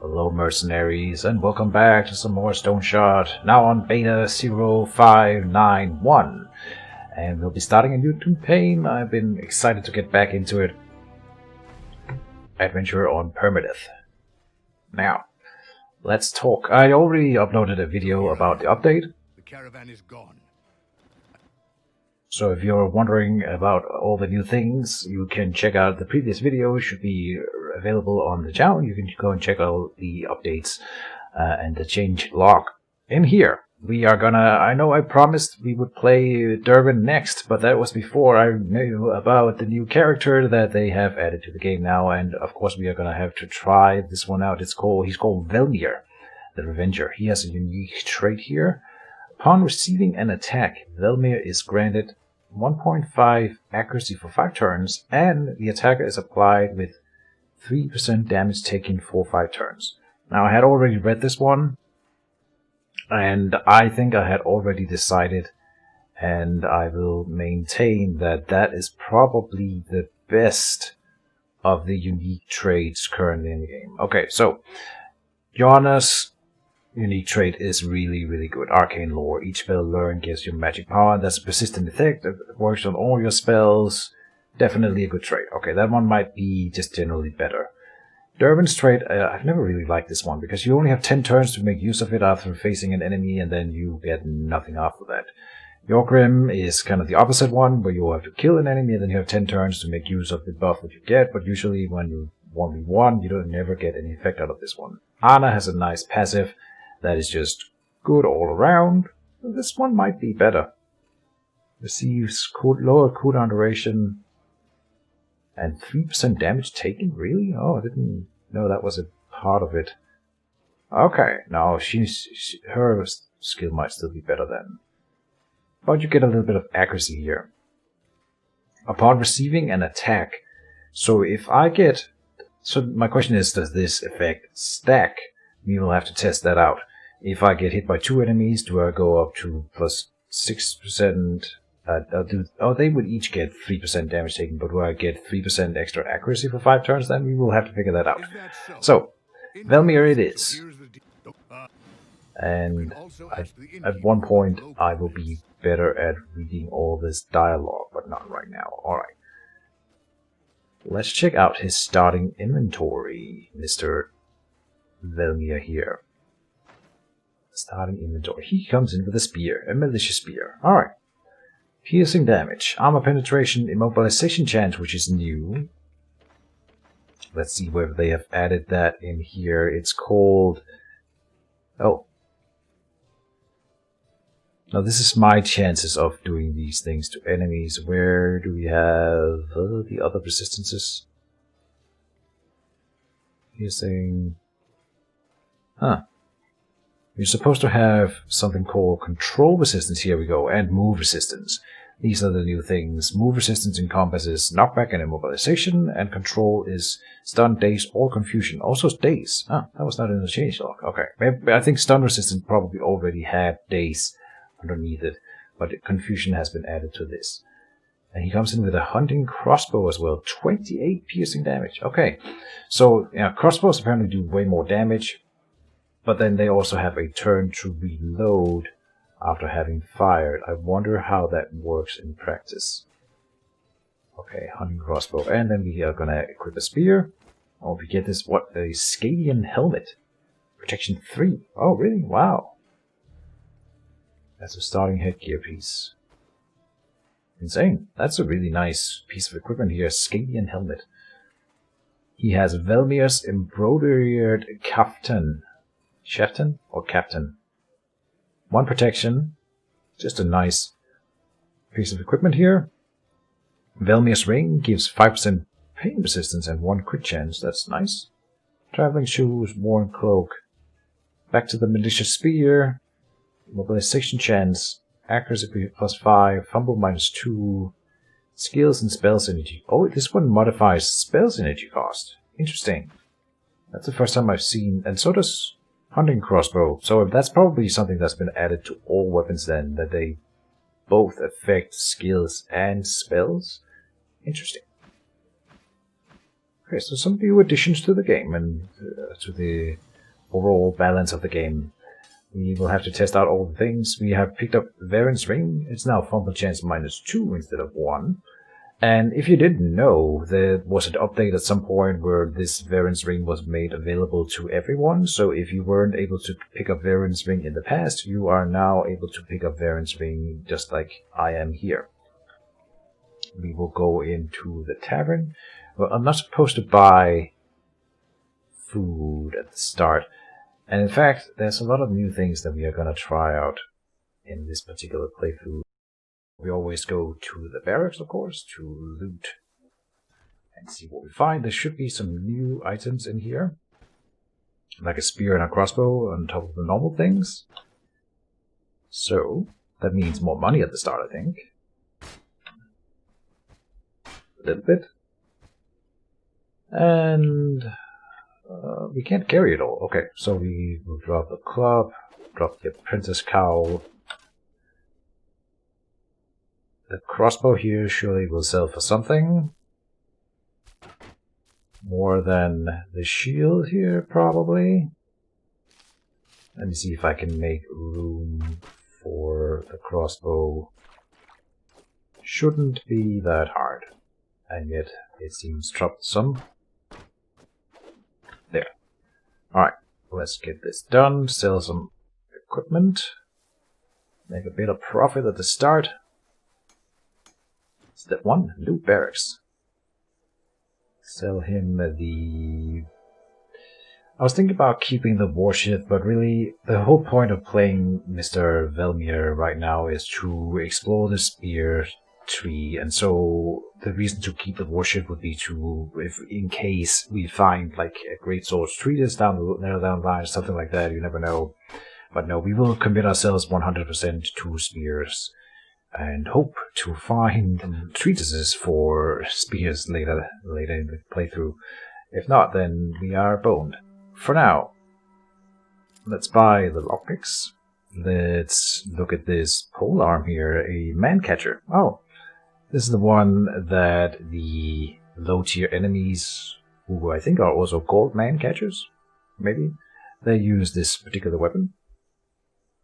Hello mercenaries, and welcome back to some more Stoneshard, now on beta 0591. And we'll be starting a new campaign. I've been excited to get back into it. Adventure on Permadeath. Now, let's talk. I already uploaded a video about the update. The caravan is gone. So if you're wondering about all the new things, you can check out the previous video. It should be available on the channel. You can go and check out the updates and the change log in here. We are gonna, I know I promised we would play Tavern next, but that was before I knew about the new character that they have added to the game now, and of course we are gonna have to try this one out. He's called Velmir, the Revenger. He has a unique trait here. Upon receiving an attack, Velmir is granted 1.5 accuracy for 5 turns, and the attacker is applied with 3% damage taken for 5 turns. Now, I had already read this one, and I think I had already decided, and I will maintain that that is probably the best of the unique traits currently in the game. Okay, so Joanna's unique trait is really good. Arcane lore. Each spell learned gives you magic power. That's a persistent effect. It works on all your spells. Definitely a good trait. Okay, that one might be just generally better. Dervin's trait, I've never really liked this one, because you only have 10 turns to make use of it after facing an enemy, and then you get nothing after that. Yorgrim is kind of the opposite one, where you have to kill an enemy, and then you have 10 turns to make use of the buff that you get, but usually when you 1v1, you don't never get any effect out of this one. Anna has a nice passive that is just good all around. This one might be better. Receives lower cooldown duration and 3% damage taken? Really? Oh, I didn't know that was a part of it. Okay, now her skill might still be better then. But you get a little bit of accuracy here. Upon receiving an attack, so if I get... So my question is, does this effect stack? We will have to test that out. If I get hit by 2 enemies, do I go up to plus 6%? They would each get 3% damage taken, but do I get 3% extra accuracy for 5 turns? Then we will have to figure that out. So, Velmir it is. And at one point, I will be better at reading all this dialogue, but not right now. Alright. Let's check out his starting inventory, Mr. Velmir here. Starting inventory. He comes in with a spear, a malicious spear. Alright. Piercing damage, armor penetration, immobilization chance, which is new. Let's see whether they have added that in here. It's called... Oh. Now this is my chances of doing these things to enemies. Where do we have the other resistances? Piercing... Huh. You're supposed to have something called control resistance, here we go, and move resistance. These are the new things. Move resistance in combat is knockback and immobilization, and control is stun, daze, or confusion. Also daze. Ah, that was not in the change log. Okay, maybe, I think stun resistance probably already had daze underneath it, but confusion has been added to this. And he comes in with a hunting crossbow as well. 28 piercing damage. Okay, so yeah, crossbows apparently do way more damage. But then they also have a turn to reload after having fired. I wonder how that works in practice. Okay, hunting crossbow. And then we are gonna equip a spear. Oh, we get this, what, a Scadian helmet. Protection 3. Oh, really? Wow. That's a starting headgear piece. Insane. That's a really nice piece of equipment here. Scadian helmet. He has Velmir's embroidered kaftan. Chieftain or captain? 1 protection. Just a nice piece of equipment here. Velmir's ring gives 5% pain resistance and 1 crit chance. That's nice. Traveling shoes, worn cloak. Back to the malicious spear. Mobilization chance. Accuracy plus 5. Fumble minus 2. Skills and spells energy. Oh, this one modifies spells energy cost. Interesting. That's the first time I've seen. And so does hunting crossbow. So that's probably something that's been added to all weapons then, that they both affect skills and spells. Interesting. Okay, so some new additions to the game and to the overall balance of the game. We will have to test out all the things. We have picked up Varen's Ring. It's now fumble chance -2 instead of 1. And if you didn't know, there was an update at some point where this Varen's Ring was made available to everyone. So if you weren't able to pick up Varen's Ring in the past, you are now able to pick up Varen's Ring just like I am here. We will go into the tavern. Well, I'm not supposed to buy food at the start. And in fact, there's a lot of new things that we are going to try out in this particular playthrough. We always go to the barracks, of course, to loot and see what we find. There should be some new items in here, like a spear and a crossbow on top of the normal things. So, that means more money at the start, I think. A little bit. And we can't carry it all. Okay, so we will drop the club, drop the apprentice cowl. The crossbow here surely will sell for something. More than the shield here, probably. Let me see if I can make room for the crossbow. Shouldn't be that hard. And yet, it seems troublesome. There. Alright, let's get this done. Sell some equipment. Make a bit of profit at the start. Step 1, loot barracks. Sell him the... I was thinking about keeping the warship, but really the whole point of playing Mr. Velmir right now is to explore the spear tree, and so the reason to keep the warship would be to, if in case we find like a great swords treatise down the line, something like that, you never know. But no, we will commit ourselves 100% to spears. And hope to find treatises for spears later in the playthrough. If not, then we are boned. For now, let's buy the lockpicks. Let's look at this pole arm here, a man catcher. Oh, this is the one that the low tier enemies, who I think are also called man catchers, maybe, they use this particular weapon,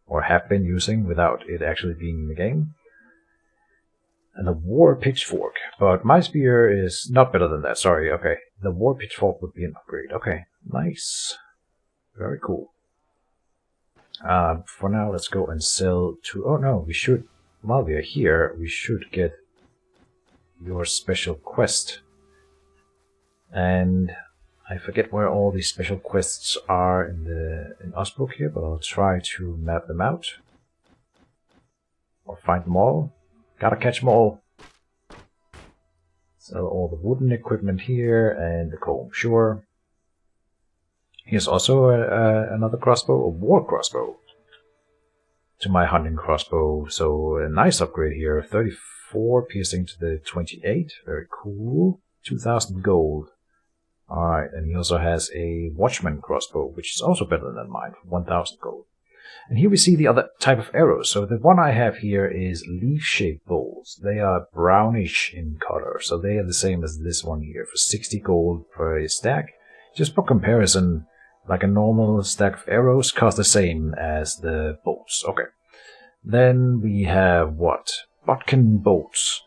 or have been using without it actually being in the game. And a war pitchfork, but my spear is not better than that, sorry, okay. The war pitchfork would be an upgrade, okay, nice. Very cool. For now, let's go and sell to, oh no, we should, while we are here, we should get your special quest. And I forget where all these special quests are in Osbrook here, but I'll try to map them out. Or find them all. Gotta catch them all. Sell all the wooden equipment here and the comb, sure. Here's also another crossbow, a war crossbow. To my hunting crossbow, so a nice upgrade here. 34 piercing to the 28, very cool. 2,000 gold. Alright, and he also has a watchman crossbow, which is also better than mine, 1,000 gold. And here we see the other type of arrows. So the one I have here is leaf-shaped bolts. They are brownish in color, so they are the same as this one here for 60 gold per stack. Just for comparison, like a normal stack of arrows cost the same as the bolts. Okay. Then we have what? Bodkin bolts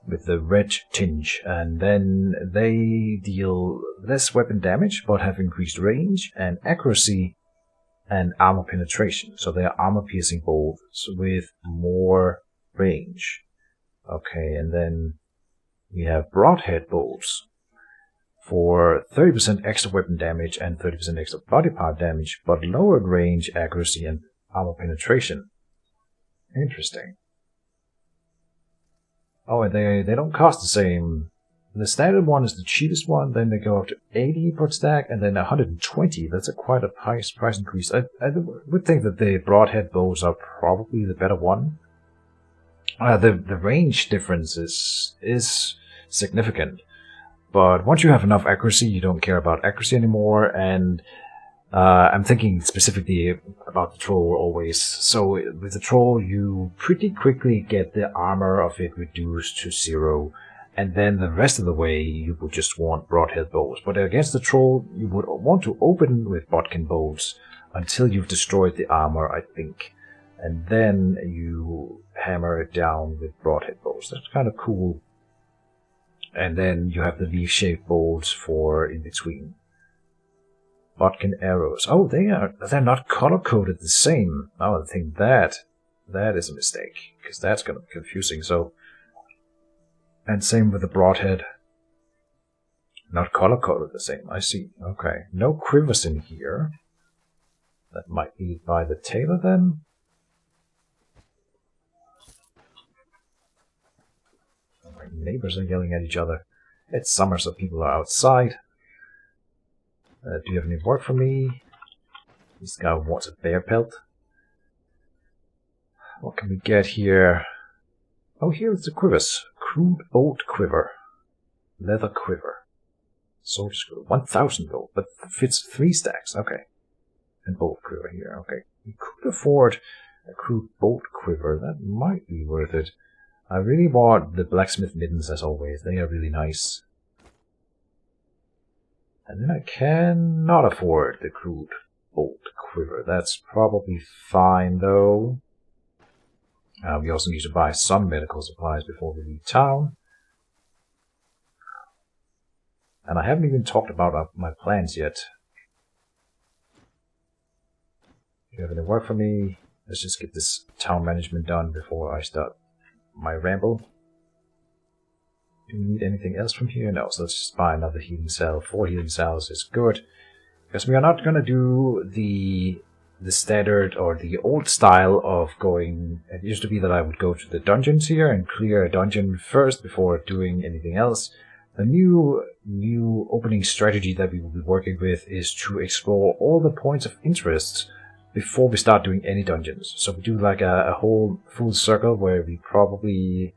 with the red tinge, and then they deal less weapon damage but have increased range and accuracy and armor penetration. So they are armor piercing bolts with more range. Okay, and then we have broadhead bolts for 30% extra weapon damage and 30% extra body part damage, but lowered range, accuracy, and armor penetration. Interesting. Oh, and they don't cost the same. The standard one is the cheapest one, then they go up to 80 per stack, and then 120. That's quite a price increase. I would think that the broadhead bows are probably the better one. The range difference is significant, but once you have enough accuracy, you don't care about accuracy anymore, and I'm thinking specifically about the troll always. So with the troll, you pretty quickly get the armor of it reduced to 0, And then the rest of the way, you would just want broadhead bows. But against the troll, you would want to open with bodkin bows until you've destroyed the armor, I think. And then you hammer it down with broadhead bows. That's kind of cool. And then you have the V-shaped bows for in between. Bodkin arrows. Oh, they're not color-coded the same. Oh, I think that is a mistake, because that's going to be confusing. So, and same with the broadhead. Not color-coded the same. I see. Okay. No quivers in here. That might be by the tailor then. My neighbors are yelling at each other. It's summer, so people are outside. Do you have any work for me? This guy wants a bear pelt. What can we get here? Oh, here's the quivers. Crude bolt quiver. Leather quiver. Soldier screw. 1,000 gold, but fits 3 stacks. Okay. And bolt quiver here. Okay. We could afford a crude bolt quiver. That might be worth it. I really want the blacksmith mittens as always. They are really nice. And then I cannot afford the crude bolt quiver. That's probably fine though. We also need to buy some medical supplies before we leave town. And I haven't even talked about my plans yet. Do you have any work for me? Let's just get this town management done before I start my ramble. Do we need anything else from here? No, so let's just buy another healing cell. 4 healing cells is good. Because we are not going to do the standard or the old style of going... It used to be that I would go to the dungeons here and clear a dungeon first before doing anything else. The new opening strategy that we will be working with is to explore all the points of interest before we start doing any dungeons. So we do like a whole full circle where we probably...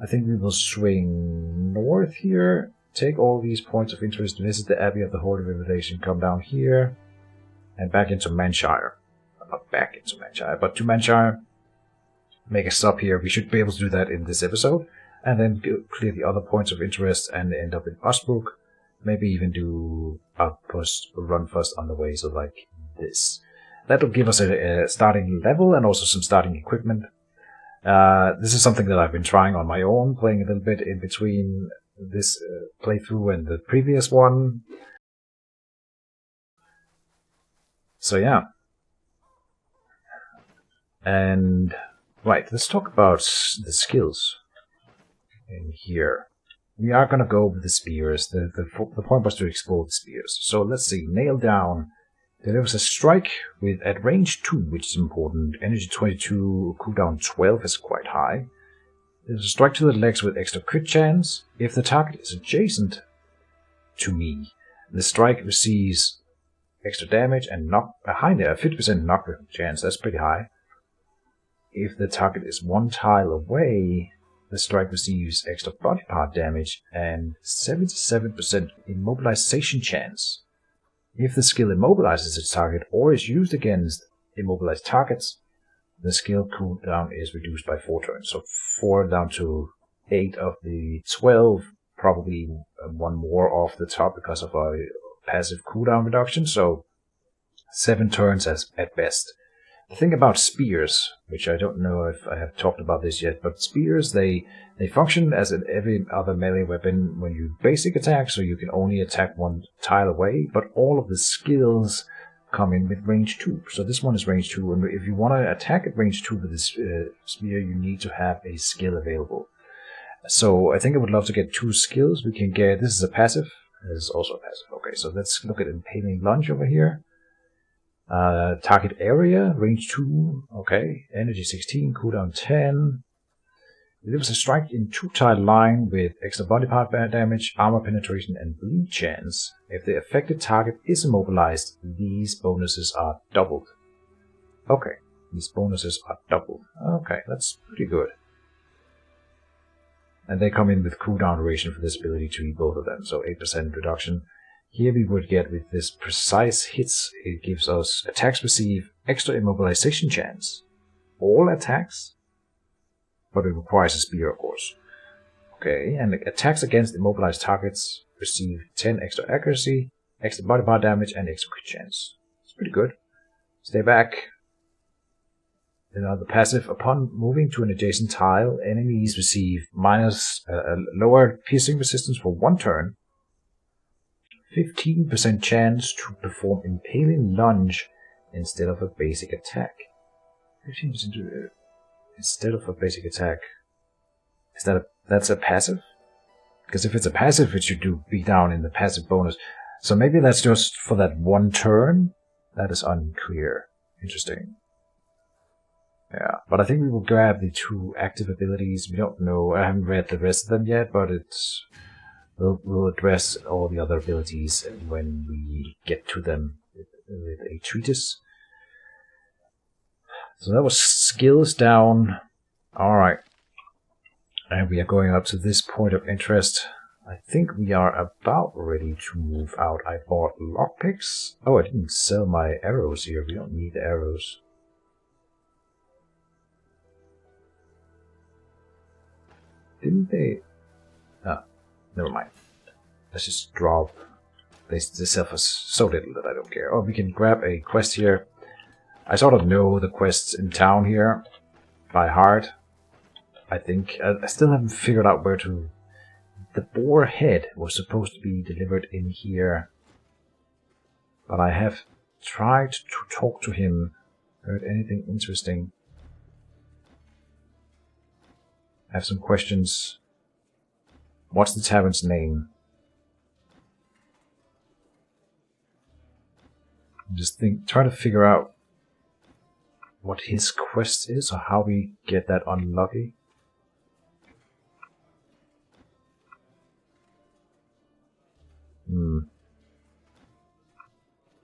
I think we will swing north here, take all these points of interest, visit the Abbey of the Holy Revelation, come down here, and back into Manshire. Not back into Manshire, but to Manshire. Make a stop here. We should be able to do that in this episode. And then clear the other points of interest and end up in Osbrook. Maybe even do outpost run first on the way, so like this. That'll give us a starting level and also some starting equipment. This is something that I've been trying on my own, playing a little bit in between this playthrough and the previous one. So yeah. And right, let's talk about the skills in here. We are going to go with the spears. The point was to explore the spears. So let's see. Nail down. Delivers a strike with at range 2, which is important. Energy 22, cooldown 12 is quite high. There's a strike to the legs with extra crit chance. If the target is adjacent to me, the strike receives extra damage and a high there, 50% knockback chance. That's pretty high. If the target is 1 tile away, the strike receives extra body part damage and 77% immobilization chance. If the skill immobilizes its target or is used against immobilized targets, the skill cooldown is reduced by 4 turns. So 4 down to 8 of the 12, probably 1 more off the top because of a passive cooldown reduction. So 7 turns at best. The thing about spears, which I don't know if I have talked about this yet, but spears, they function as in every other melee weapon when you basic attack, so you can only attack 1 tile away, but all of the skills come in with range 2. So this one is range 2, and if you want to attack at range 2 with this spear, you need to have a skill available. So I think I would love to get 2 skills. We can get, this is a passive, this is also a passive. Okay, so let's look at Impaling Lunge over here. Target area, range 2, okay. Energy 16, cooldown 10. Delivers a strike in 2-tile line with extra body part damage, armor penetration, and bleed chance. If the affected target is immobilized, these bonuses are doubled. Okay, these bonuses are doubled. Okay, that's pretty good. And they come in with cooldown duration for this ability to eat both of them, so 8% reduction. Here we would get, with this precise hits, it gives us attacks receive extra immobilization chance. All attacks, but it requires a spear, of course. Okay, and attacks against immobilized targets receive 10 extra accuracy, extra body part damage, and extra crit chance. It's pretty good. Stay back. The passive, upon moving to an adjacent tile, enemies receive minus lower piercing resistance for 1 turn. 15% chance to perform impaling lunge instead of a basic attack. 15% instead of a basic attack. That's a passive? Because if it's a passive, it should do beatdown in the passive bonus. So maybe that's just for that 1 turn? That is unclear. Interesting. Yeah, but I think we will grab the 2 active abilities. We don't know. I haven't read the rest of them yet, but we'll address all the other abilities when we get to them with a treatise. So that was skills down. Alright. And we are going up to this point of interest. I think we are about ready to move out. I bought lockpicks. Oh, I didn't sell my arrows here. We don't need arrows. Didn't they? Ah, never mind. Let's just drop. They sell for so little that I don't care. Oh, we can grab a quest here. I sort of know the quests in town here by heart. I think. I still haven't figured out where to... The boar head was supposed to be delivered in here. But I have tried to talk to him. Heard anything interesting? I have some questions. What's the tavern's name? Just try to figure out what his quest is or how we get that unlucky.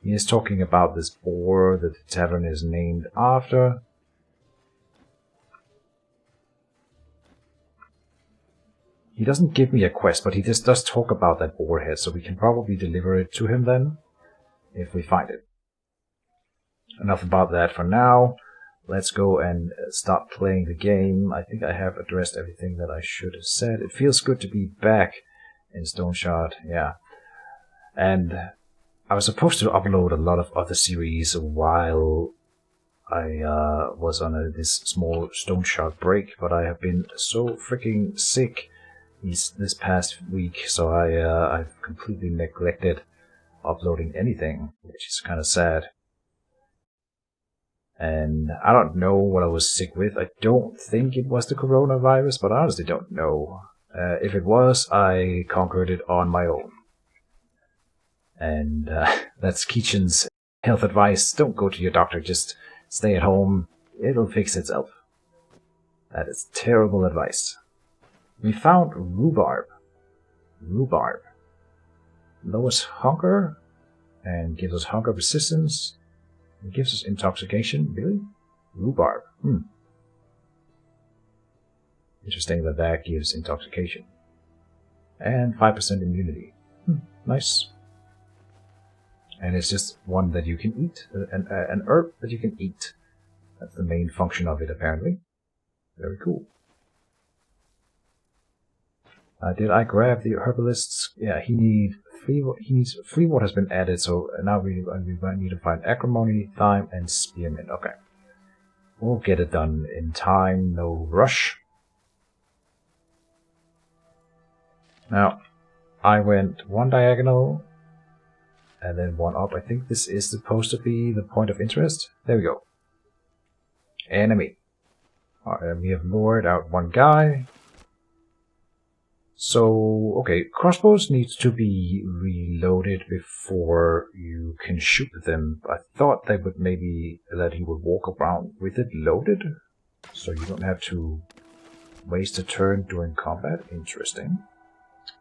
He is talking about this boar that the tavern is named after. He doesn't give me a quest, but he just does talk about that boar head, so we can probably deliver it to him then, if we find it. Enough about that for now. Let's go and start playing the game. I think I have addressed everything that I should have said. It feels good to be back in Stoneshard, yeah. And I was supposed to upload a lot of other series while I was on this small Stoneshard break, but I have been so freaking sick this past week, so I've completely neglected uploading anything, which is kind of sad. And I don't know what I was sick with. I don't think it was the coronavirus, but I honestly don't know. If it was, I conquered it on my own. And that's Keejchen's health advice. Don't go to your doctor, just stay at home. It'll fix itself. That is terrible advice. We found rhubarb. Rhubarb. Lowers hunger and gives us hunger resistance. It gives us intoxication. Really? Rhubarb. Interesting that gives intoxication. And 5% immunity. Nice. And it's just one that you can eat. An herb that you can eat. That's the main function of it, apparently. Very cool. Did I grab the Herbalist's? Yeah, he needs free water has been added, so now we need to find acrimony, thyme, and spearmint. Okay. We'll get it done in time, no rush. Now, I went one diagonal, and then one up. I think this is supposed to be the point of interest. There we go. Enemy. Alright, we have lured out one guy. So, okay, crossbows need to be reloaded before you can shoot them. I thought they would maybe that he would walk around with it loaded, so you don't have to waste a turn during combat. Interesting.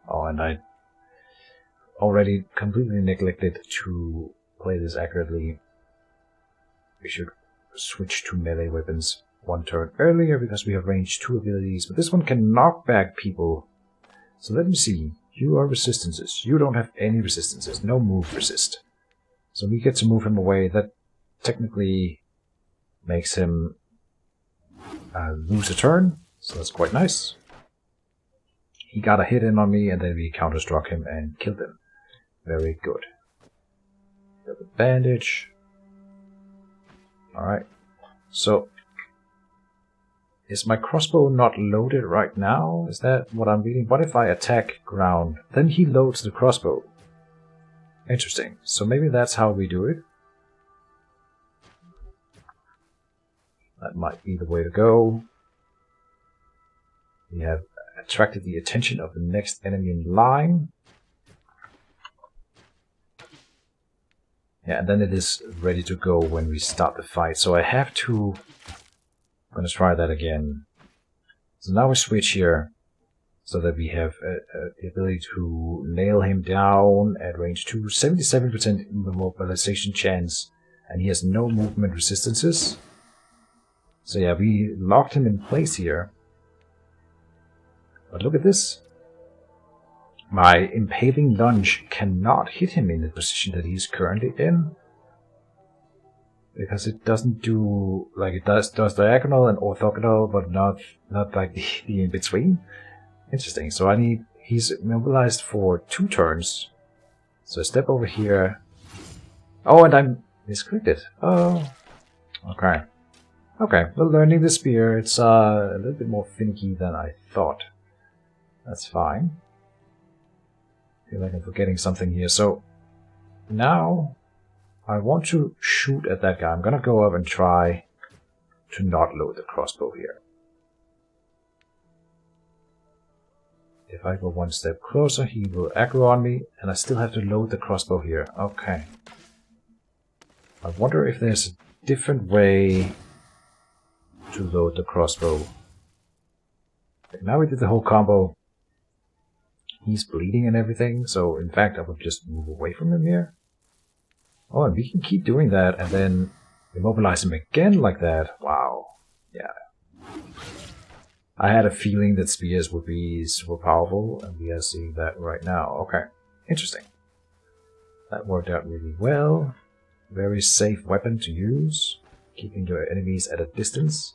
Oh, and I already completely neglected to play this accurately. We should switch to melee weapons one turn earlier because we have range 2 abilities, but this one can knock back people. So let me see. You are resistances. You don't have any resistances. No move resist. So we get to move him away. That technically makes him lose a turn. So that's quite nice. he got a hit in on me, and then we counter-struck him and killed him. Very good. Got the bandage. Alright. So, is my crossbow not loaded right now? Is that what I'm reading? What if I attack ground? Then he loads the crossbow. Interesting. So maybe that's how we do it. That might be the way to go. We have attracted the attention of the next enemy in line. Yeah, and then it is ready to go when we start the fight. So I have to... I'm going to try that again. So now we switch here so that we have the ability to nail him down at range 2. 77% immobilization chance, and he has no movement resistances. So yeah, we locked him in place here. But look at this. My impaling lunge cannot hit him in the position that he's currently in. Because it doesn't do, like it does diagonal and orthogonal, but not like the in-between. Interesting. So he's immobilized for 2 turns. So I step over here. Oh, and I'm misclicked. Oh. Okay. Okay, well, learning the spear, it's a little bit more finicky than I thought. That's fine. I feel like I'm forgetting something here. So, now, I want to shoot at that guy. I'm gonna go up and try to not load the crossbow here. If I go one step closer, he will aggro on me, and I still have to load the crossbow here. Okay. I wonder if there's a different way to load the crossbow. Okay, now we did the whole combo. He's bleeding and everything, so in fact I would just move away from him here. Oh, and we can keep doing that and then immobilize him again like that. Wow. Yeah. I had a feeling that spears would be super powerful, and we are seeing that right now. Okay, interesting. That worked out really well. Very safe weapon to use, keeping your enemies at a distance.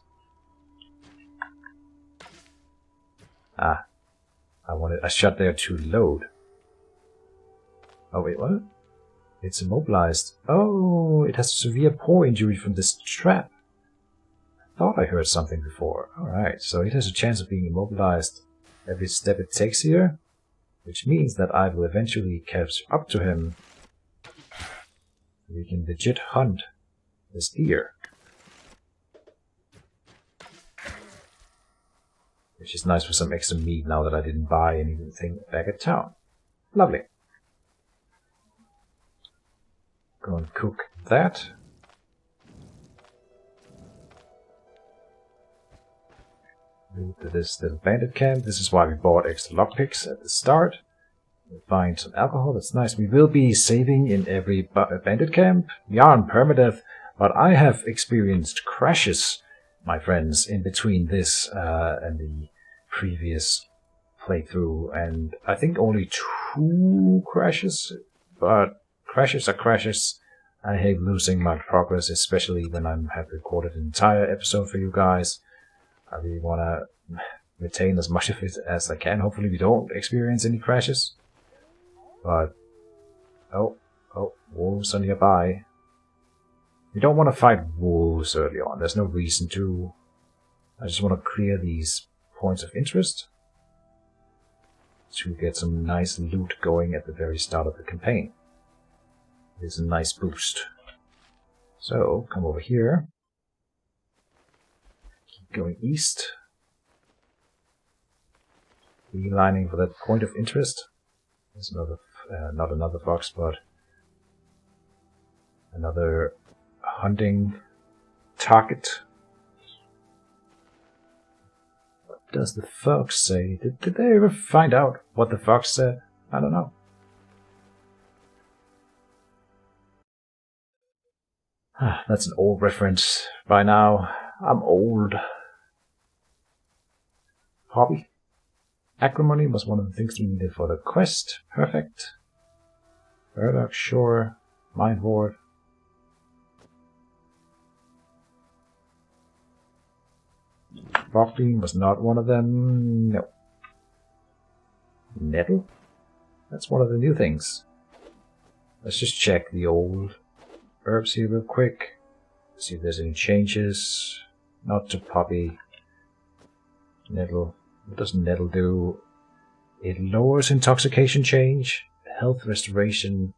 Ah, I wanted a shot there to load. Oh wait, what? It's immobilized. Oh, it has a severe paw injury from this trap. I thought I heard something before. Alright, so it has a chance of being immobilized every step it takes here, which means that I will eventually catch up to him. We can legit hunt this deer. Which is nice for some extra meat now that I didn't buy anything back at town. Lovely. Go and cook that. Move to this little bandit camp. This is why we bought extra lockpicks at the start. We'll find some alcohol, that's nice. We will be saving in every bandit camp. We are on permadeath, but I have experienced crashes, my friends, in between this and the previous playthrough, and I think only 2 crashes, but crashes are crashes. I hate losing my progress, especially when I have recorded an entire episode for you guys. I really want to retain as much of it as I can. Hopefully we don't experience any crashes. But, oh, wolves are nearby. We don't want to fight wolves early on. There's no reason to. I just want to clear these points of interest to get some nice loot going at the very start of the campaign. It's a nice boost. So, come over here. Keep going east. Relining for that point of interest. There's another, not another fox, but another hunting target. What does the fox say? Did they ever find out what the fox said? I don't know. That's an old reference by now. I'm old. Hobby. Acrimony was one of the things we needed for the quest. Perfect. Burdock, sure. Mind Ward. Rockbeam was not one of them. No. Nettle? That's one of the new things. Let's just check the old herbs here real quick. See if there's any changes. Not to poppy. Nettle. What does nettle do? It lowers intoxication change. Health restoration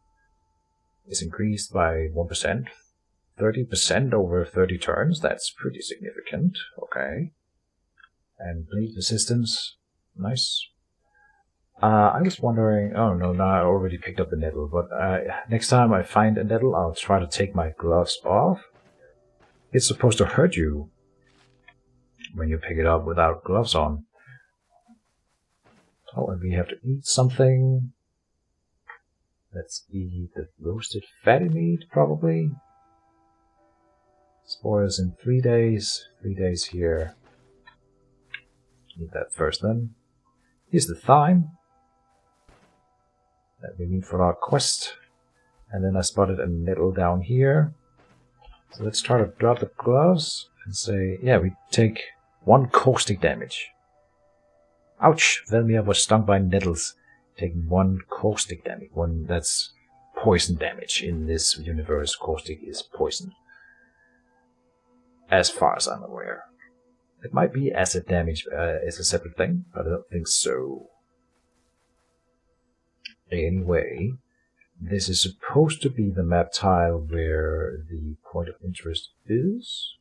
is increased by 1%. 30% over 30 turns. That's pretty significant. Okay. And bleed resistance. Nice. I was wondering... Oh, no, I already picked up the nettle. But next time I find a nettle, I'll try to take my gloves off. It's supposed to hurt you when you pick it up without gloves on. Oh, and we have to eat something. Let's eat the roasted fatty meat, probably. Spoils in 3 days. 3 days here. Eat that first then. Here's the thyme that we need for our quest. And then I spotted a nettle down here. So let's try to drop the gloves and say, yeah, we take 1 caustic damage. Ouch! Velmia was stung by nettles, taking 1 caustic damage. That's poison damage. In this universe, caustic is poison. As far as I'm aware. It might be acid damage is a separate thing, but I don't think so. Anyway, this is supposed to be the map tile where the point of interest is.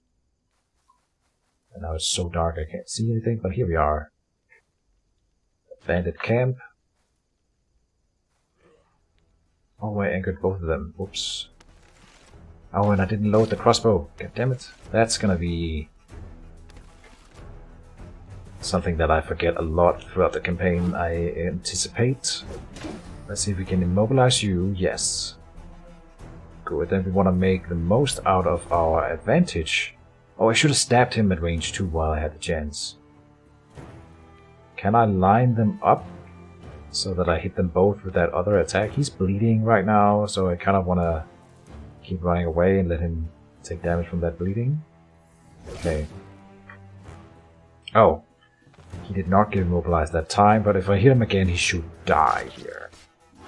And now it's so dark I can't see anything, but here we are. Bandit camp. Oh, I anchored both of them. Whoops. Oh, and I didn't load the crossbow. God damn it. That's gonna be something that I forget a lot throughout the campaign, I anticipate. Let's see if we can immobilize you. Yes. Good, then we want to make the most out of our advantage. Oh, I should have stabbed him at range 2 while I had the chance. Can I line them up so that I hit them both with that other attack? He's bleeding right now, so I kind of want to keep running away and let him take damage from that bleeding. Okay. Oh. He did not get immobilized that time, but if I hit him again, he should die here.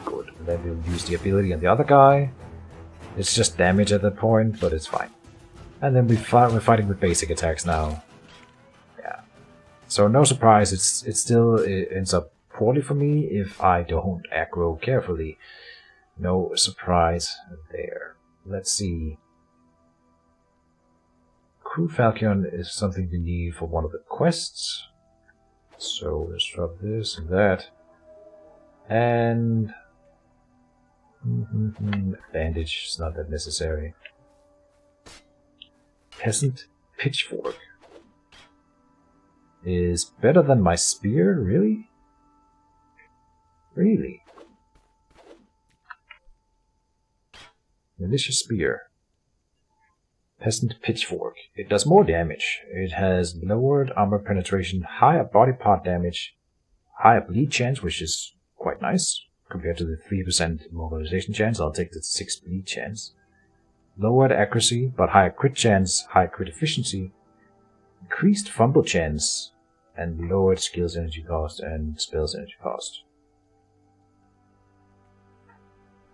Good. And then we'll use the ability on the other guy. It's just damage at that point, but it's fine. And then we're fighting with basic attacks now. Yeah. So no surprise, it ends up poorly for me if I don't aggro carefully. No surprise there. Let's see. Crew Falcon is something we need for one of the quests. So let's drop this and that. And bandage is not that necessary. Peasant pitchfork is better than my spear, really? Really? Militia spear. Peasant pitchfork. It does more damage. It has lowered armor penetration, higher body part damage, higher bleed chance, which is quite nice compared to the 3% immobilization chance. I'll take the 6 bleed chance. Lowered accuracy, but higher crit chance, higher crit efficiency, increased fumble chance, and lowered skills energy cost and spells energy cost.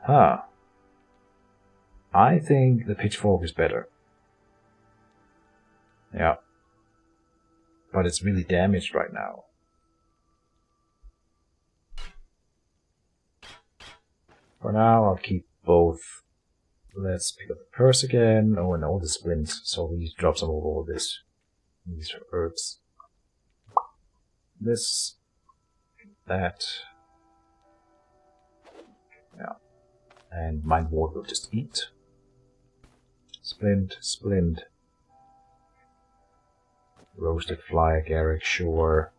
Huh. I think the pitchfork is better. Yeah. But it's really damaged right now. For now, I'll keep both. Let's pick up the purse again. Oh, and all the splints. So we drop some of all this. These are herbs. This. That. Yeah. And Mind Ward will just eat. Splint, splint. Roasted fly agaric, sure.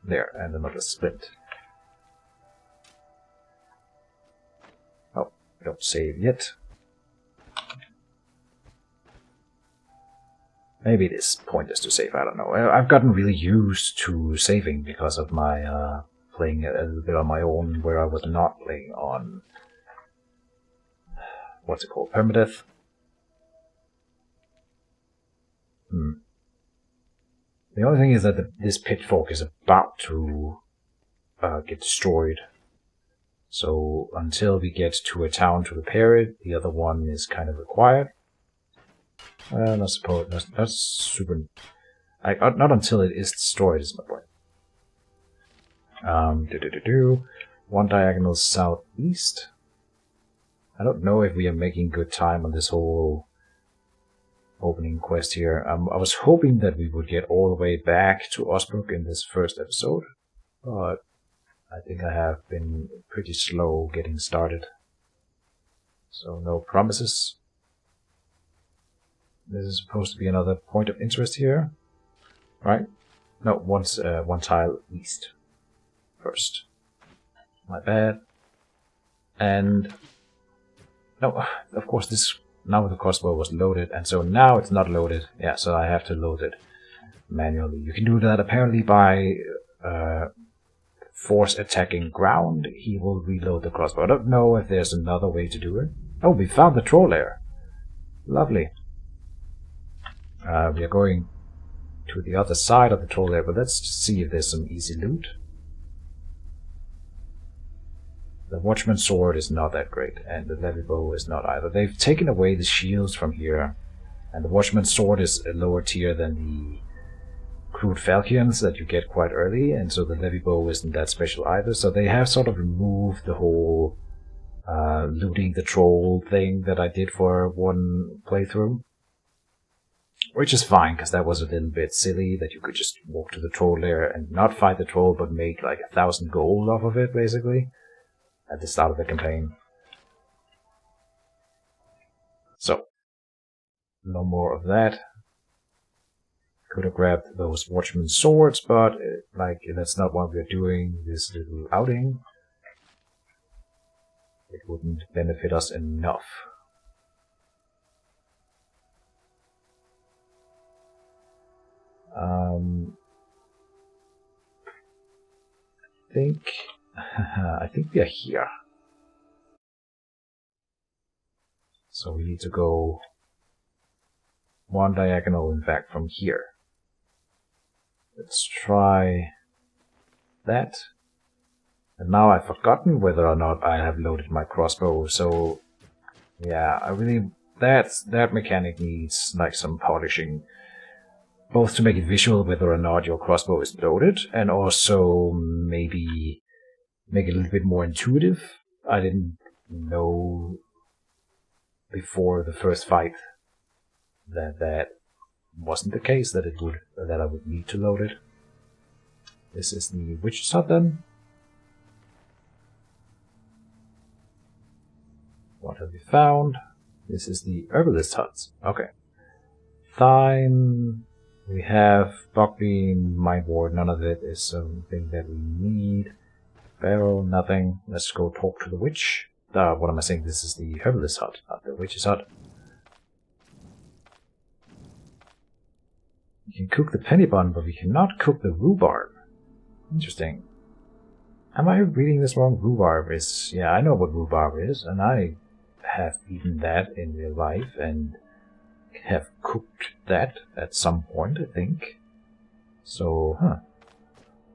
There, and another splint. Oh, I don't save yet. Maybe it is pointless to save, I don't know. I've gotten really used to saving because of my playing a little bit on my own where I was not playing on... what's it called? Permadeath? The only thing is that this pitfall is about to get destroyed. So until we get to a town to repair it, the other one is kind of required. I suppose that's super. Not until it is destroyed is my point. One diagonal southeast. I don't know if we are making good time on this whole opening quest here. I was hoping that we would get all the way back to Osbrook in this first episode, but I think I have been pretty slow getting started. So no promises. This is supposed to be another point of interest here, right? No, one tile east first. My bad. And no, of course this now the crossbow was loaded, and so now it's not loaded. Yeah, so I have to load it manually. You can do that apparently by force attacking ground. He will reload the crossbow. I don't know if there's another way to do it. Oh, we found the troll lair. Lovely. We are going to the other side of the troll lair, but let's see if there's some easy loot. The Watchman's Sword is not that great, and the Levy Bow is not either. They've taken away the shields from here, and the Watchman's Sword is a lower tier than the Crude Falchions that you get quite early, and so the Levy Bow isn't that special either. So they have sort of removed the whole looting the troll thing that I did for one playthrough. Which is fine, because that was a little bit silly, that you could just walk to the troll lair and not fight the troll, but make like 1,000 gold off of it, basically, at the start of the campaign. So, no more of that. Could have grabbed those Watchman's Swords, but that's not what we're doing this little outing. It wouldn't benefit us enough. I think we are here. So we need to go one diagonal, in fact, from here. Let's try that. And now I've forgotten whether or not I have loaded my crossbow, so yeah, that mechanic needs like some polishing. Both to make it visual whether or not your crossbow is loaded, and also maybe make it a little bit more intuitive. I didn't know before the first fight that wasn't the case, that I would need to load it. This is the witch's hut then. What have we found? This is the herbalist hut. Okay. Fine. We have Buckbeam, Mind Ward, none of it is something that we need. Barrel, nothing. Let's go talk to the witch. What am I saying? This is the herbalist hut, not the witch's hut. We can cook the penny bun, but we cannot cook the rhubarb. Interesting. Am I reading this wrong? Rhubarb is... yeah, I know what rhubarb is, and I have eaten that in real life, and have cooked that at some point, I think. So,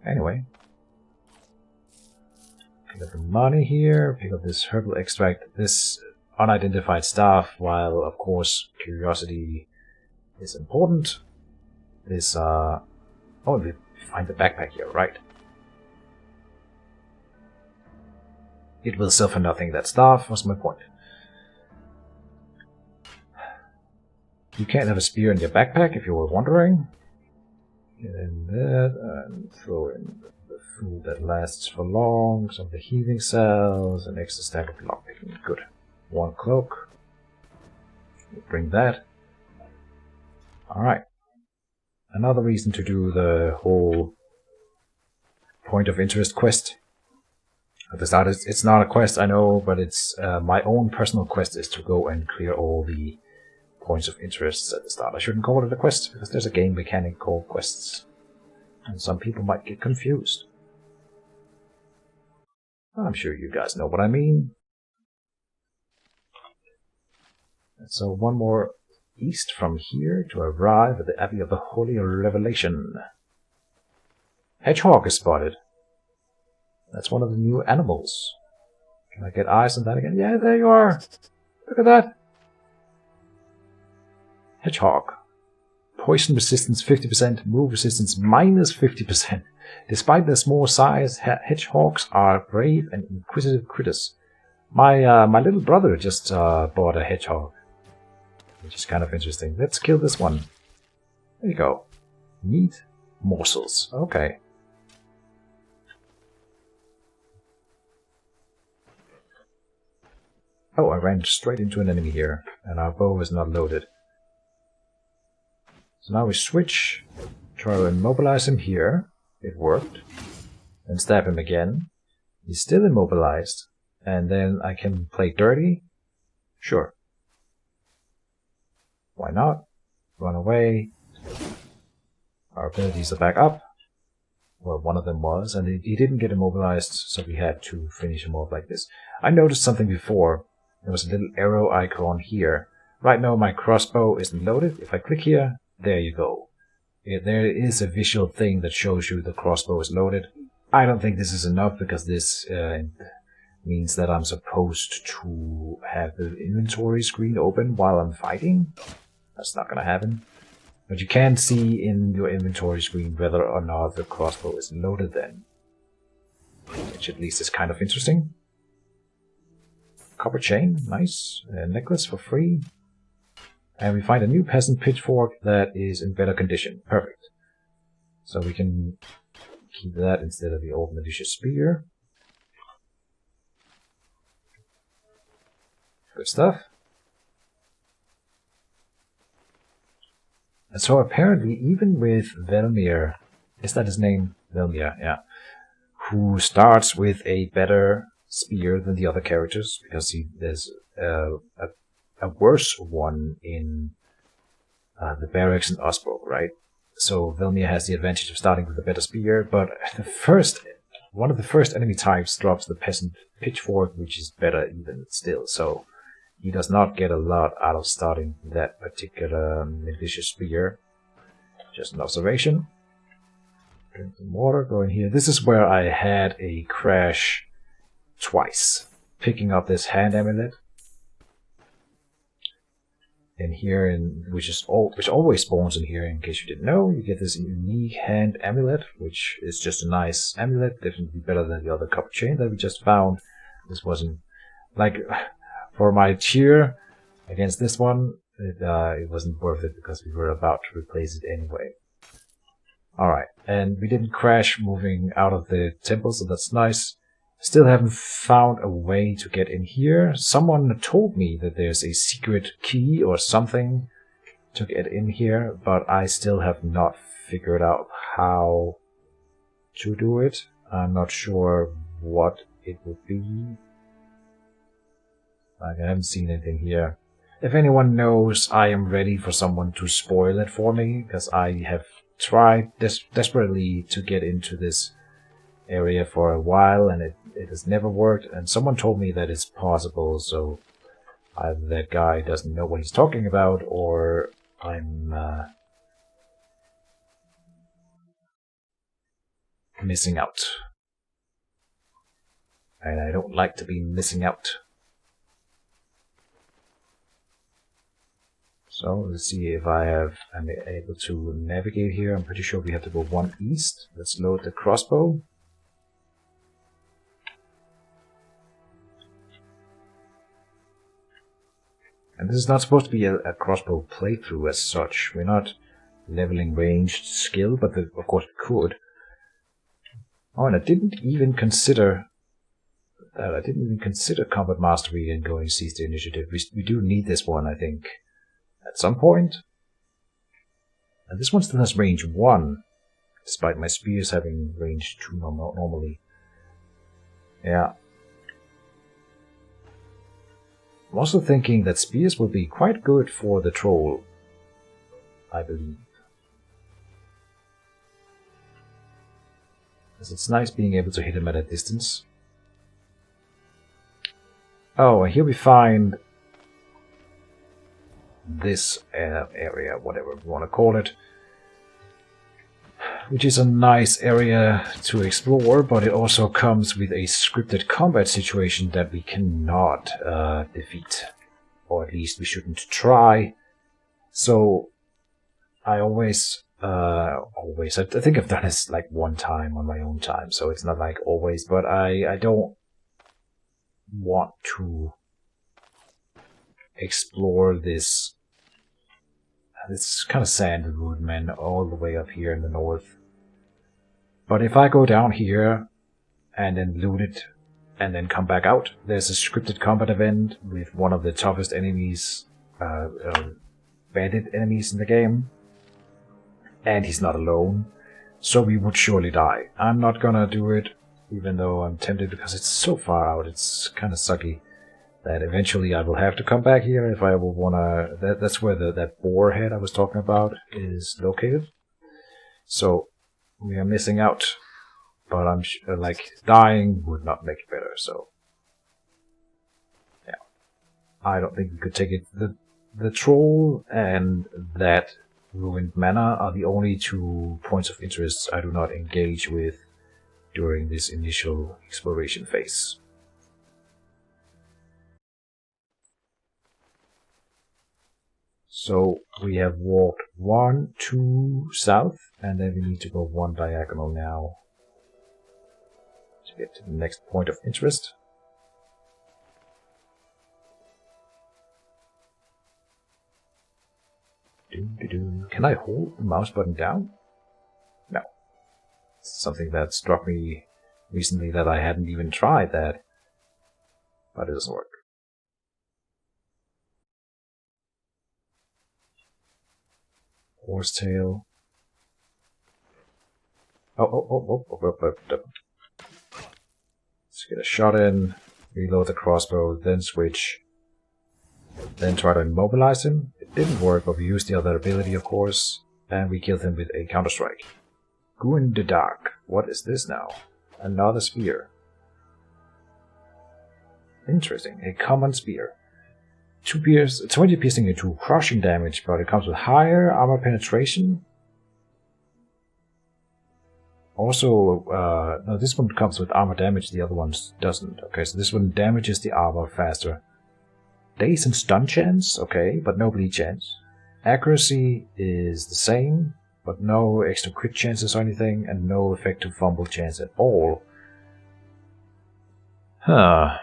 anyway. Pick up the money here, pick up this herbal extract, this unidentified staff, while of course curiosity is important. This, oh, we find the backpack here, right. It will sell for nothing, that staff, was my point. You can't have a spear in your backpack, if you were wondering. Get in that, and throw in the food that lasts for long, some of the healing cells, an extra stack of lockpicking. Good. One cloak. We'll bring that. Alright. Another reason to do the whole point of interest quest. At the start, it's not a quest, I know, but it's my own personal quest is to go and clear all the points of interest at the start. I shouldn't call it a quest, because there's a game mechanic called quests. And some people might get confused. I'm sure you guys know what I mean. And so one more east from here to arrive at the Abbey of the Holy Revelation. Hedgehog is spotted. That's one of the new animals. Can I get eyes on that again? Yeah, there you are. Look at that. Hedgehog. Poison resistance 50%, move resistance minus 50%. Despite their small size, hedgehogs are brave and inquisitive critters. My little brother just bought a hedgehog, which is kind of interesting. Let's kill this one. There you go. Meat morsels. Okay. Oh, I ran straight into an enemy here, and our bow is not loaded. So now we switch, try to immobilize him here. It worked. And stab him again. He's still immobilized. And then I can play dirty. Sure. Why not? Run away. Our abilities are back up. Well, one of them was, and he didn't get immobilized, so we had to finish him off like this. I noticed something before. There was a little arrow icon here. Right now my crossbow isn't loaded. If I click here, there you go. There is a visual thing that shows you the crossbow is loaded. I don't think this is enough because this means that I'm supposed to have the inventory screen open while I'm fighting. That's not gonna happen. But you can see in your inventory screen whether or not the crossbow is loaded then. Which at least is kind of interesting. Copper chain, nice. A necklace for free. And we find a new peasant pitchfork that is in better condition. Perfect. So we can keep that instead of the old malicious spear. Good stuff. And so apparently even with Velmir, is that his name? Velmir, yeah. Who starts with a better spear than the other characters, because there's a worse one in the barracks in Osbro, right? So Velmir has the advantage of starting with a better spear, but one of the first enemy types drops the peasant pitchfork, which is better even still. So he does not get a lot out of starting that particular malicious spear. Just an observation. Drink some water, go in here. This is where I had a crash twice. Picking up this hand amulet. In here, which always spawns in here, in case you didn't know. You get this unique hand amulet, which is just a nice amulet, definitely better than the other copper chain that we just found. This wasn't, like, for my cheer against this one, it wasn't worth it because we were about to replace it anyway. Alright, and we didn't crash moving out of the temple, so that's nice. Still haven't found a way to get in here. Someone told me that there's a secret key or something to get in here, but I still have not figured out how to do it. I'm not sure what it would be. Like, I haven't seen anything here. If anyone knows, I am ready for someone to spoil it for me, because I have tried desperately to get into this area for a while, and it has never worked, and someone told me that it's possible, so either that guy doesn't know what he's talking about, or I'm missing out. And I don't like to be missing out. So let's see if I'm able to navigate here. I'm pretty sure we have to go 1 east. Let's load the crossbow. And this is not supposed to be a crossbow playthrough as such. We're not leveling ranged skill, but of course we could. Oh, and I didn't even consider that. I didn't even consider combat mastery and going seize the initiative. We do need this one, I think, at some point. And this one still has range 1, despite my spears having range 2 normally. Yeah. I'm also thinking that spears will be quite good for the troll, I believe. Because it's nice being able to hit him at a distance. Oh, and here we find this area, whatever we want to call it. which is a nice area to explore, but it also comes with a scripted combat situation that we cannot defeat, or at least we shouldn't try. So I I think I've done this like one time on my own time, so it's not like always, but I don't want to explore this kind of sandwood, man, all the way up here in the north. But if I go down here and then loot it and then come back out, there's a scripted combat event with one of the toughest enemies, bandit enemies in the game. And he's not alone, so we would surely die. I'm not gonna do it, even though I'm tempted, because it's so far out. It's kind of sucky that eventually I will have to come back here if I will wanna. That's where that boar head I was talking about is located. So we are missing out, but I'm like dying would not make it better. So yeah, I don't think we could take it. The troll and that ruined manor are the only 2 points of interest I do not engage with during this initial exploration phase. So we have walked 1, 2 south, and then we need to go 1 diagonal now to get to the next point of interest. Can I hold the mouse button down? No. It's something that struck me recently that I hadn't even tried that. But it doesn't work. Horsetail. Oh. Let's get a shot in, reload the crossbow, then switch. Then try to immobilize him. It didn't work, but we used the other ability, of course, and we killed him with a counter-strike. Go in the dark. What is this now? Another spear. Interesting. A common spear. 20 piercing and 2 crushing damage, but it comes with higher armor penetration. Also, no, this one comes with armor damage, the other one doesn't. Okay, so this one damages the armor faster. Daze and stun chance, okay, but no bleed chance. Accuracy is the same, but no extra crit chances or anything, and no effective fumble chance at all. Huh.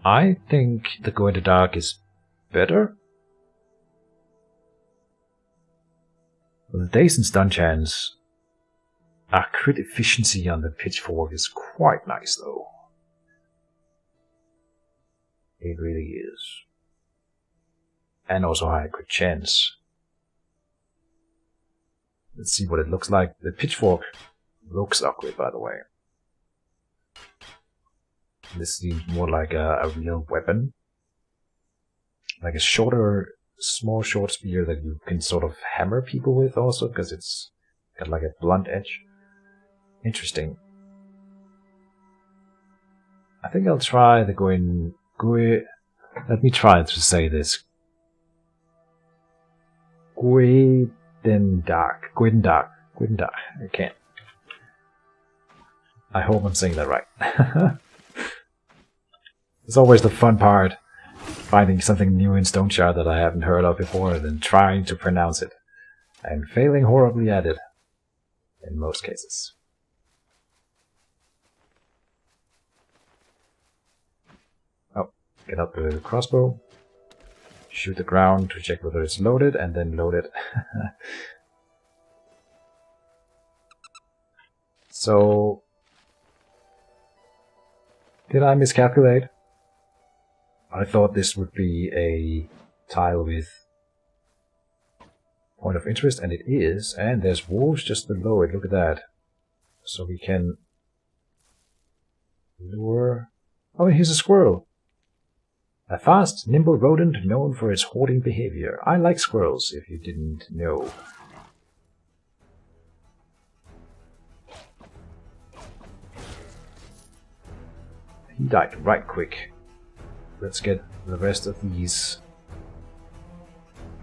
I think the Go in the Dark is better. The Daze and stun chance. Crit efficiency on the pitchfork is quite nice though. It really is. And also high crit chance. Let's see what it looks like. The pitchfork looks ugly, by the way. This seems more like a real weapon. Like a small short spear that you can sort of hammer people with also, because it's got like a blunt edge. Interesting. I think I'll try the let me try to say this. Gwydendag. I can't. I hope I'm saying that right. It's always the fun part, finding something new in Stoneshard that I haven't heard of before and then trying to pronounce it. And failing horribly at it. In most cases. Get out the crossbow, shoot the ground to check whether it's loaded, and then load it. So, did I miscalculate? I thought this would be a tile with point of interest, and it is, and there's wolves just below it, look at that. So we can lure... Oh, and here's a squirrel! A fast, nimble rodent known for its hoarding behavior. I like squirrels, if you didn't know. He died right quick. Let's get the rest of these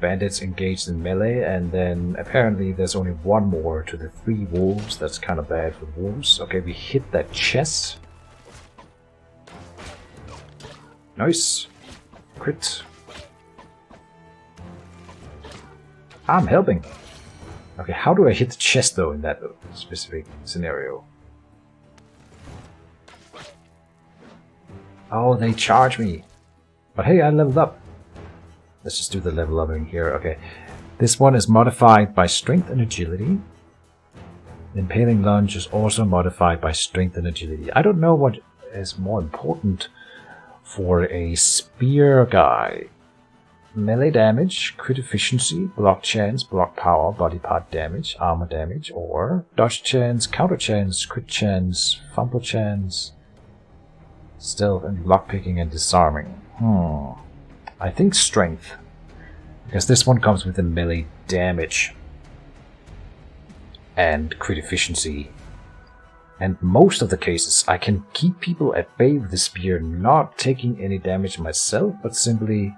bandits engaged in melee, and then apparently there's only one more to the 3 wolves. That's kind of bad for the wolves. Okay, we hit that chest. Nice. Crit. I'm helping. Okay, how do I hit the chest though in that specific scenario? Oh, they charge me. But hey, I leveled up. Let's just do the level upping here. Okay, this one is modified by strength and agility. Impaling lunge is also modified by strength and agility. I don't know what is more important for a spear guy. Melee damage, crit efficiency, block chance, block power, body part damage, armor damage, or dodge chance, counter chance, crit chance, fumble chance, stealth and lockpicking and disarming. I think strength, because this one comes with the melee damage and crit efficiency. And most of the cases I can keep people at bay with the spear, not taking any damage myself, but simply...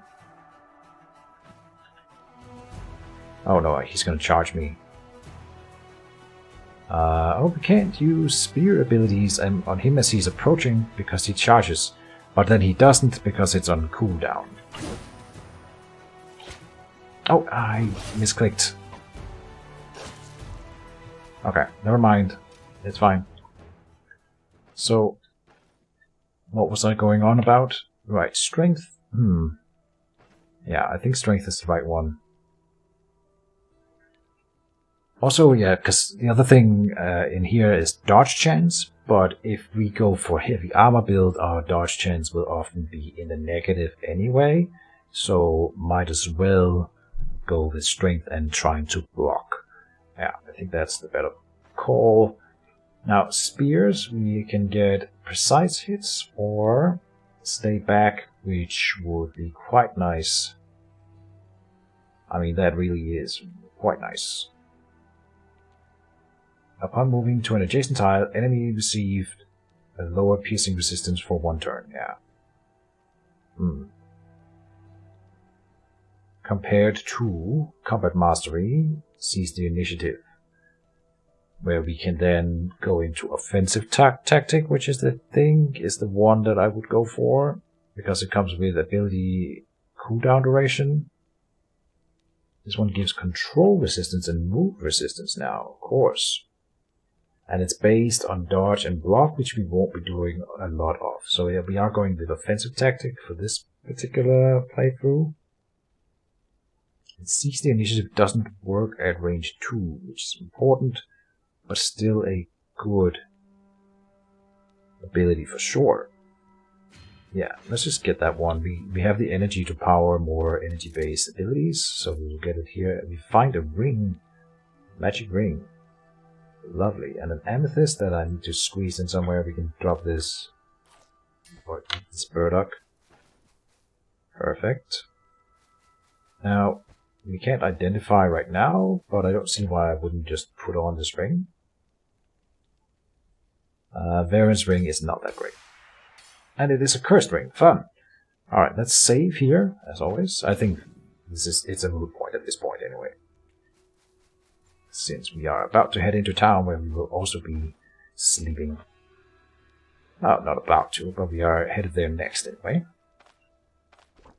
Oh no, he's gonna charge me. Oh, we can't use spear abilities on him as he's approaching because he charges. But then he doesn't because it's on cooldown. Oh, I misclicked. Okay, never mind. It's fine. So, what was I going on about? Right, strength. Yeah, I think strength is the right one. Also, yeah, because the other thing in here is dodge chance, but if we go for heavy armor build, our dodge chance will often be in the negative anyway, so might as well go with strength and trying to block. Yeah, I think that's the better call. Now, spears, we can get precise hits or stay back, which would be quite nice. I mean, that really is quite nice. Upon moving to an adjacent tile, enemy received a lower piercing resistance for 1 turn. Yeah. Compared to Combat Mastery, seize the initiative, where we can then go into offensive tactic, which is the one that I would go for, because it comes with ability cooldown duration. This one gives control resistance and move resistance now, of course. And it's based on dodge and block, which we won't be doing a lot of. So yeah, we are going with offensive tactic for this particular playthrough. And seize the initiative doesn't work at range 2, which is important, but still a good ability for sure. Yeah, let's just get that one. We have the energy to power more energy-based abilities, so we'll get it here. We find a ring, magic ring. Lovely, and an amethyst that I need to squeeze in somewhere. We can drop this or eat this burdock. Perfect. Now, we can't identify right now, but I don't see why I wouldn't just put on this ring. Variance ring is not that great. And it is a cursed ring. Fun. Alright, let's save here, as always. I think it's a moot point at this point anyway, since we are about to head into town where we will also be sleeping. Oh, not about to, but we are headed there next anyway.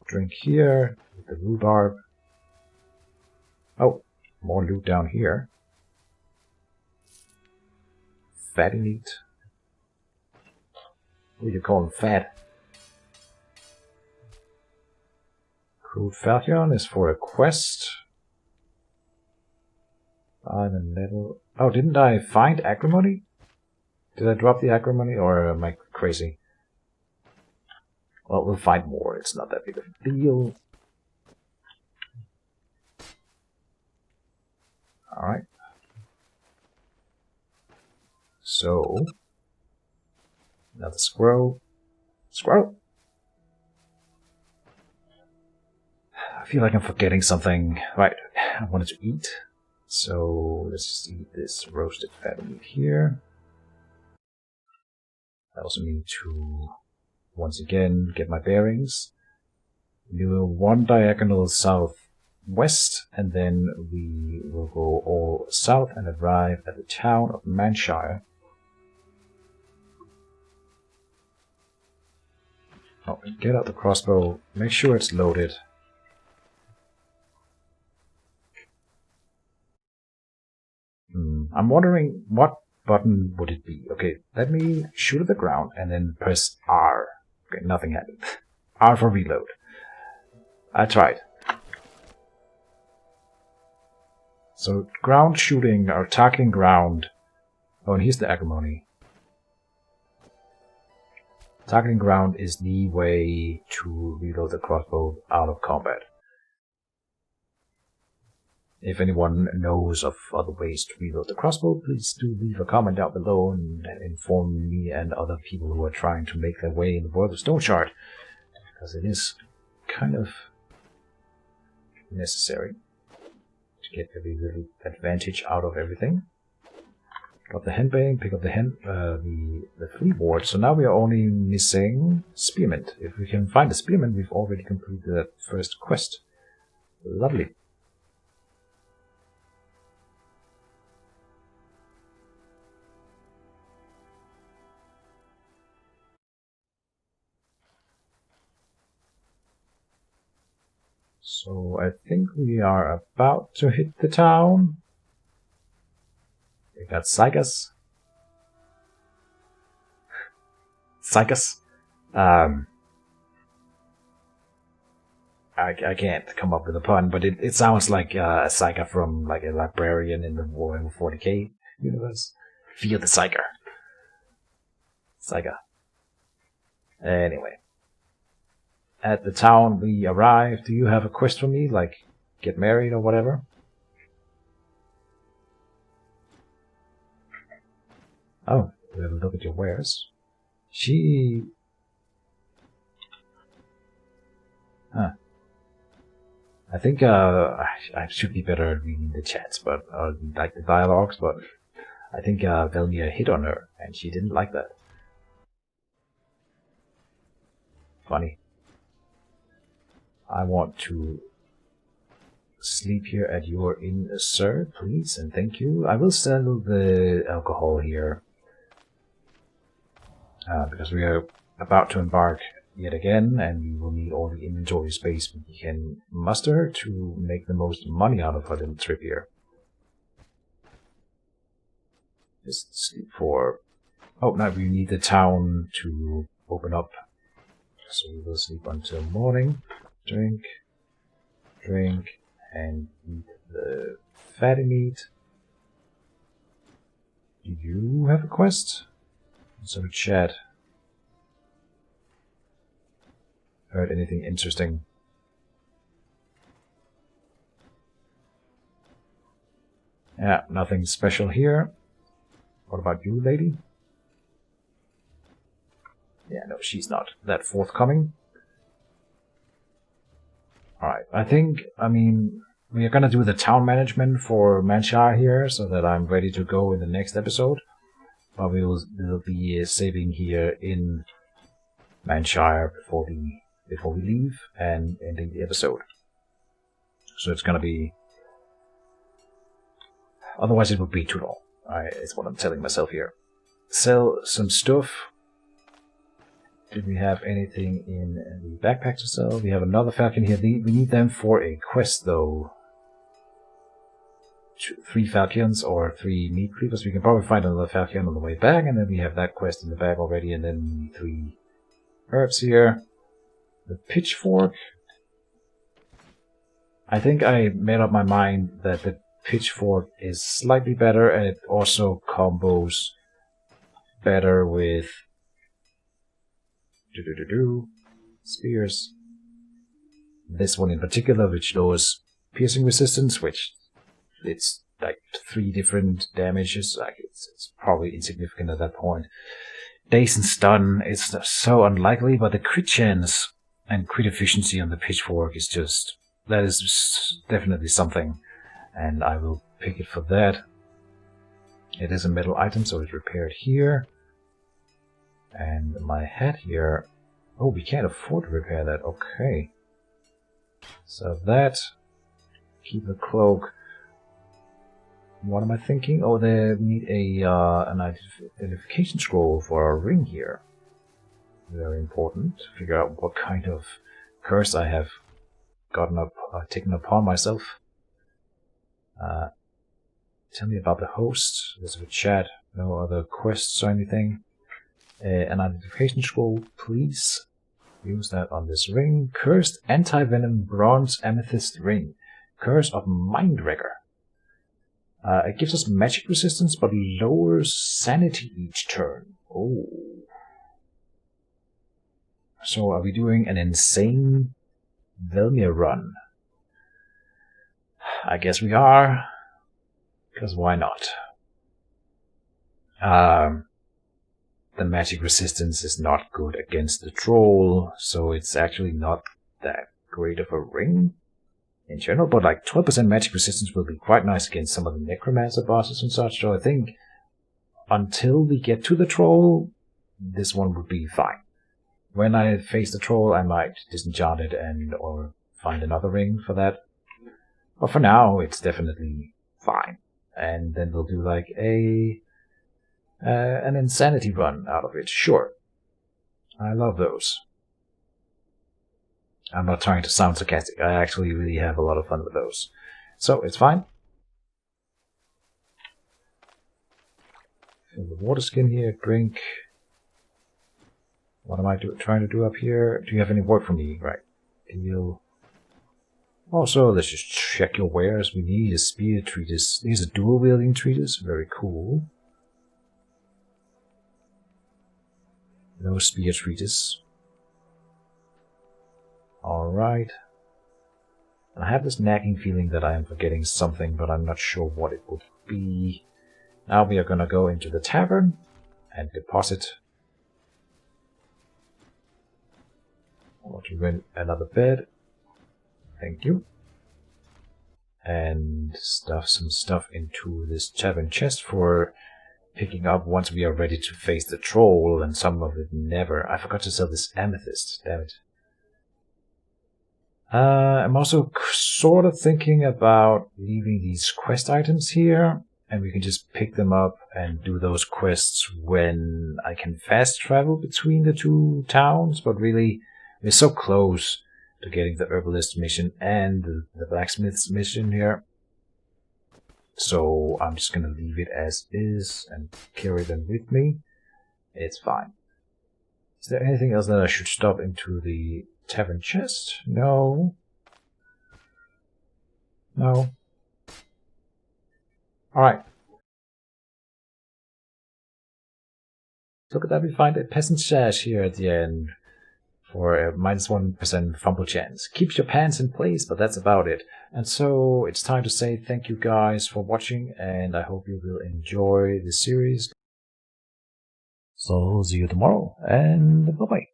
Drink here with the rhubarb. Oh, more loot down here. Fatty meat. What do you call them? Fat. Crude Falchion is for a quest. And level. Oh, didn't I find acrimony? Did I drop the acrimony, or am I crazy? Well, we'll find more. It's not that big of a deal. Alright. So, another squirrel. Squirrel! I feel like I'm forgetting something. Right, I wanted to eat. So let's just eat this roasted fatty meat here. I also need to, once again, get my bearings. Do one diagonal south west, and then we will go all south and arrive at the town of Manshire. Oh, get out the crossbow. Make sure it's loaded. I'm wondering what button would it be. Okay, let me shoot at the ground and then press R. Okay, nothing happened. R for reload. I tried. So ground shooting or targeting ground. Oh, and here's the acrimony. Targeting ground is the way to reload the crossbow out of combat. If anyone knows of other ways to reload the crossbow, please do leave a comment down below and inform me and other people who are trying to make their way in the world of Stoneshard, because it is kind of necessary to get every little advantage out of everything. Got the henbane, pick up the flea ward. So now we are only missing spearmint. If we can find the spearmint, we've already completed that first quest. Lovely. So I think we are about to hit the town. We got Psychus. I can't come up with a pun, but it sounds like a Psyker from like a librarian in the Warhammer 40k universe. Feel the Psyker. Psyker. Anyway. At the town we arrived. Do you have a quest for me? Like, get married or whatever? Oh, we have a look at your wares. She... Huh. I think I should be better at reading the chats, but like the dialogues, but I think Velmir hit on her, and she didn't like that. Funny. I want to sleep here at your inn, sir, please, and thank you. I will sell the alcohol here, because we are about to embark yet again, and we will need all the inventory space we can muster to make the most money out of our little trip here. Just sleep for... Oh, now we need the town to open up, so we will sleep until morning. Drink, and eat the fatty meat. Do you have a quest? Let's have a chat. Heard anything interesting? Yeah, nothing special here. What about you, lady? Yeah, no, she's not that forthcoming. Alright, I mean, we are gonna do the town management for Manshire here, so that I'm ready to go in the next episode. But we'll be saving here in Manshire before we leave and ending the episode. So it's gonna be... Otherwise it would be too long. It's what I'm telling myself here. Sell some stuff. Did we have anything in the backpack to sell? We have another falcon here. We need them for a quest, though. 3 falcons or 3 meat cleavers. We can probably find another falcon on the way back, and then we have that quest in the bag already, and then 3 herbs here. The pitchfork. I think I made up my mind that the pitchfork is slightly better, and it also combos better with spears. This one in particular, which lowers piercing resistance, which it's like 3 different damages. Like it's probably insignificant at that point. Daze and stun is so unlikely, but the crit chance and crit efficiency on the pitchfork is just, that is definitely something, and I will pick it for that. It is a metal item, so it's repaired here. And my hat here... Oh, we can't afford to repair that. Okay. So that Keep the cloak. What am I thinking? Oh, they need an identification scroll for our ring here. Very important to figure out what kind of curse I have taken upon myself. Tell me about the host. There's a chat. No other quests or anything. An identification scroll, please. Use that on this ring. Cursed anti-venom bronze amethyst ring. Curse of Mindwrecker. It gives us magic resistance, but lowers sanity each turn. Oh. So are we doing an insane Velmir run? I guess we are. Because why not? The magic resistance is not good against the troll, so it's actually not that great of a ring in general, but like 12% magic resistance will be quite nice against some of the necromancer bosses and such, so I think until we get to the troll, this one would be fine. When I face the troll, I might disenchant it or find another ring for that. But for now, it's definitely fine. And then we'll do like an insanity run out of it. Sure. I love those. I'm not trying to sound sarcastic. I actually really have a lot of fun with those. So, it's fine. Fill the water skin here. Drink. What am I trying to do up here? Do you have any work for me? Right. Deal. Also, let's just check your wares. We need a spear treatise. Here's a dual wielding treatise. Very cool. No spear treatise. Alright. I have this nagging feeling that I am forgetting something, but I'm not sure what it would be. Now we are gonna go into the tavern and deposit. I want to rent another bed. Thank you. And stuff some stuff into this tavern chest for picking up once we are ready to face the troll, and some of it never. I forgot to sell this amethyst, damn it. I'm also sort of thinking about leaving these quest items here, and we can just pick them up and do those quests when I can fast travel between the two towns, but really, we're so close to getting the Herbalist mission and the Blacksmith's mission here. So I'm just going to leave it as is and carry them with me. It's fine. Is there anything else that I should stop into the tavern chest? No. No. Alright. Look at that, we find a peasant sash here at the end for a -1% fumble chance. Keeps your pants in place, but that's about it. And so it's time to say thank you guys for watching, and I hope you will enjoy this series. So see you tomorrow, and bye-bye.